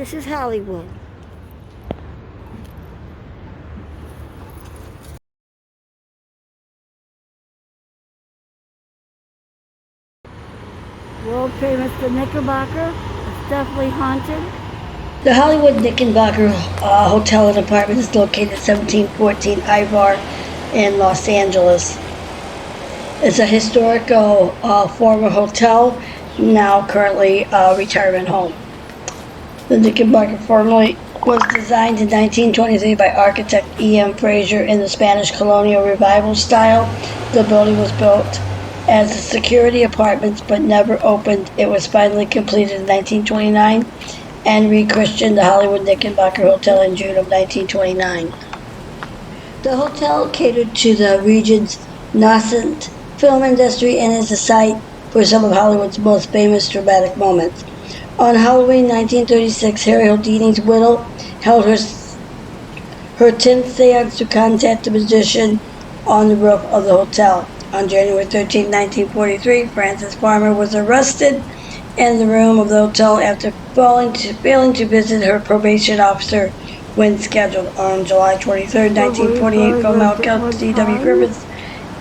This is Hollywood. World famous the Knickerbocker. It's definitely haunted. The Hollywood Knickerbocker Hotel and Apartment is located at 1714 Ivar in Los Angeles. It's a historical former hotel, now currently a retirement home. The Knickerbocker formerly was designed in 1923 by architect E.M. Fraser in the Spanish colonial revival style. The building was built as a security apartments but never opened. It was finally completed in 1929 and rechristened the Hollywood Knickerbocker Hotel in June of 1929. The hotel catered to the region's nascent film industry and is a site for some of Hollywood's most famous dramatic moments. On Halloween 1936, Harry Houdini's widow held her 10th seance to contact the magician on the roof of the hotel. On January 13, 1943, Francis Farmer was arrested in the room of the hotel after failing to visit her probation officer when scheduled. On July 23, 1948, film actor D.W. Griffiths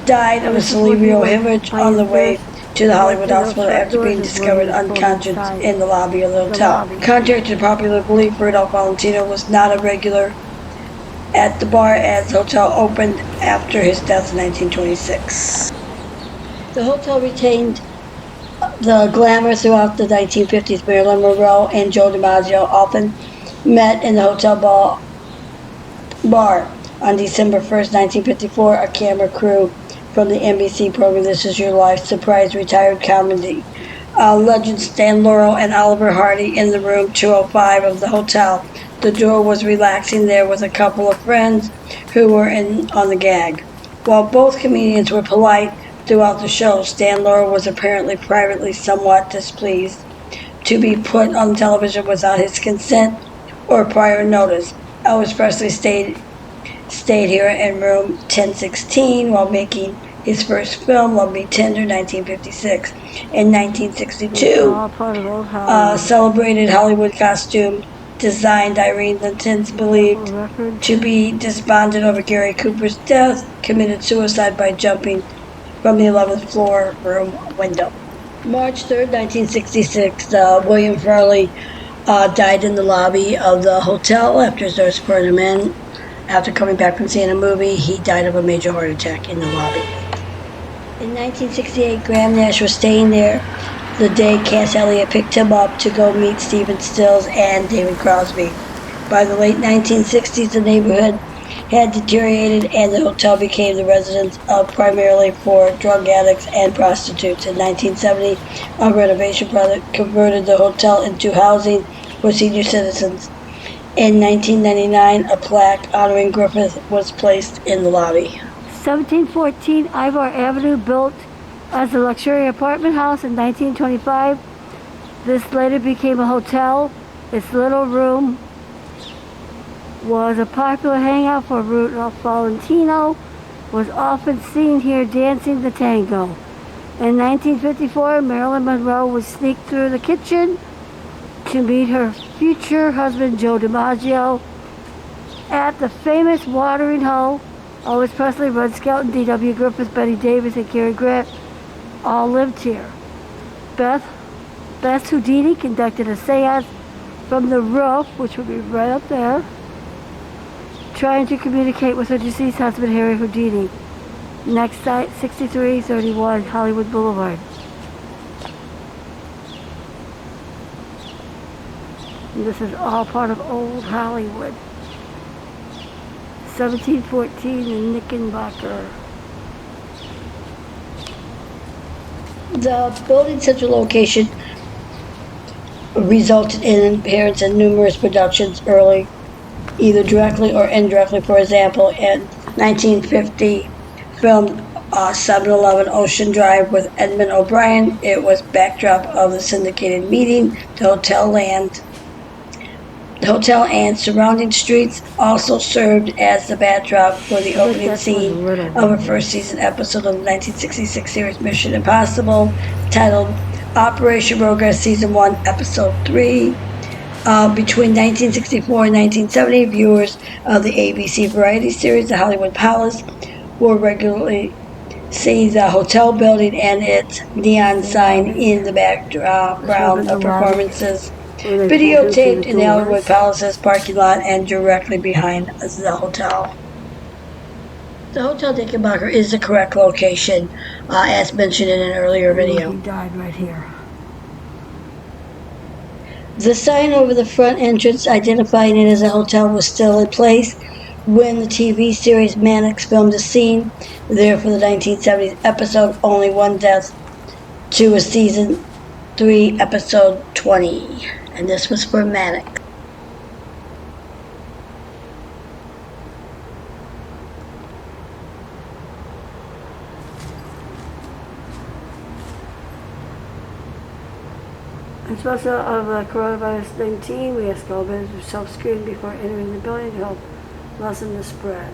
died of a cerebral hemorrhage on the way to the Hollywood hospital after being discovered unconscious in the lobby of the hotel. Contrary to popular belief, Rudolph Valentino was not a regular at the bar as the hotel opened after his death in 1926. The hotel retained the glamour throughout the 1950s. Marilyn Monroe and Joe DiMaggio often met in the hotel bar. On December 1st, 1954, a camera crew from the NBC program This Is Your Life surprised retired comedy legends Stan Laurel and Oliver Hardy in the room 205 of the hotel. The duo was relaxing there with a couple of friends who were on the gag. While both comedians were polite throughout the show, Stan Laurel was apparently privately somewhat displeased to be put on television without his consent or prior notice. Elvis Presley stayed here in room 1016 while making his first film, Love Me Tender, 1956. In 1962, celebrated Hollywood costume designed Irene Linton's believed to be despondent over Gary Cooper's death, committed suicide by jumping from the 11th floor room window. March 3rd, 1966, William Furley died in the lobby of the hotel after his nurse brought him in. After coming back from seeing a movie, he died of a major heart attack in the lobby. In 1968, Graham Nash was staying there the day Cass Elliot picked him up to go meet Stephen Stills and David Crosby. By the late 1960s, the neighborhood had deteriorated and the hotel became the residence of primarily for drug addicts and prostitutes. In 1970, a renovation project converted the hotel into housing for senior citizens. In 1999, a plaque honoring Griffith was placed in the lobby. 1714 Ivar Avenue, built as a luxury apartment house in 1925. This later became a hotel. Its little room was a popular hangout for Rudolph Valentino, was often seen here dancing the tango. In 1954, Marilyn Monroe would sneak through the kitchen to meet her future husband, Joe DiMaggio, at the famous watering hole. Elvis Presley, Red Skelton, D.W. Griffith, Betty Davis, and Cary Grant all lived here. Beth Houdini conducted a seance from the roof, which would be right up there, trying to communicate with her deceased husband, Harry Houdini. Next site, 6331 Hollywood Boulevard. And this is all part of Old Hollywood. 1714 in Knickerbocker. The building's central location resulted in appearance in numerous productions early, either directly or indirectly. For example, in 1950, filmed 7-Eleven Ocean Drive with Edmund O'Brien. It was backdrop of the syndicated meeting. The hotel and surrounding streets also served as the backdrop for the opening scene of a first season episode of the 1966 series Mission Impossible, titled Operation Progress Season 1, Episode 3. Between 1964 and 1970, viewers of the ABC variety series The Hollywood Palace will regularly see the hotel building and its neon sign in the This would have background been the of lobby performances where they pulled in through videotaped the in the Hollywood doors. Palace's parking lot and directly behind the hotel. The Hotel Knickerbocker is the correct location, as mentioned in an earlier And look, video. he died right here. The sign over the front entrance identifying it as a hotel was still in place when the TV series Mannix filmed the scene. There for the 1970s episode, Only One Death, to a season 3, episode 20. And this was for Mannix. As a result of coronavirus 19, we ask all visitors to self-screen before entering the building to help lessen the spread.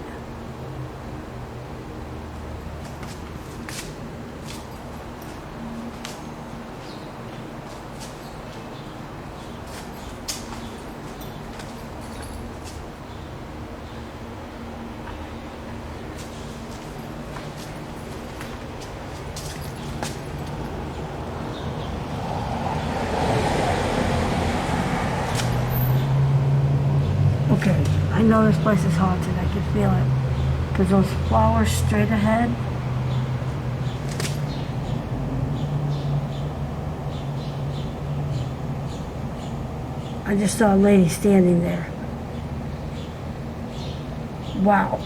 Okay, I know this place is haunted. I can feel it. Because those flowers straight ahead. I just saw a lady standing there. Wow.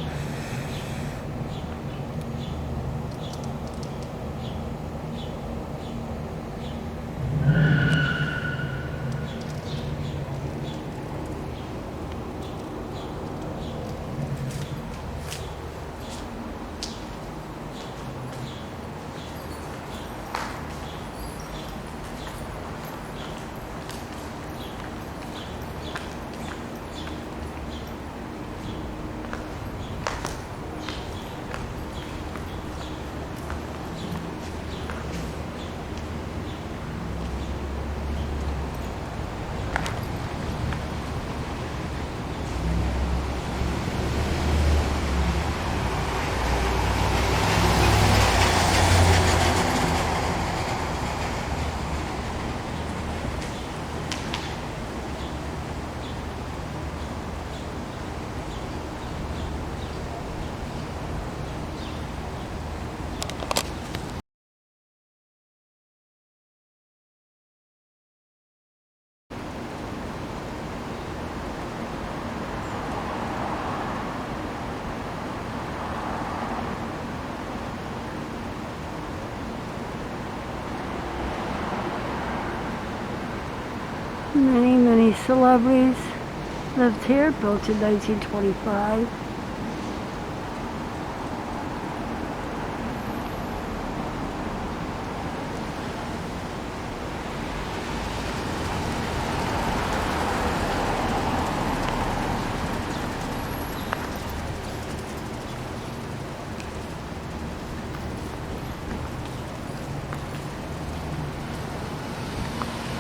Many celebrities lived here, built in 1925.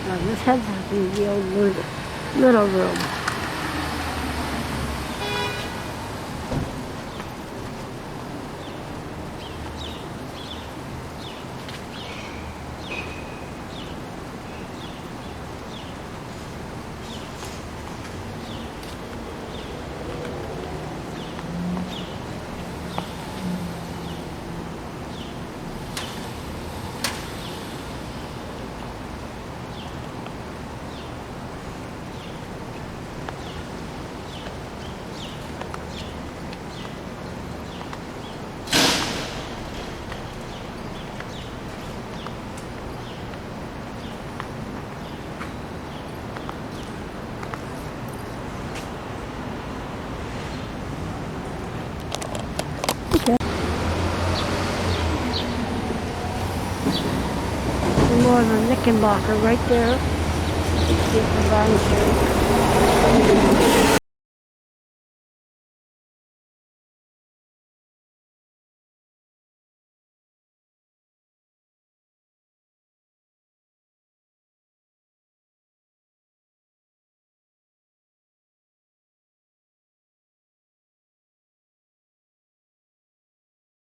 Now this has to be the old little room. And more of a Knickerbocker right there. See if the vine shows.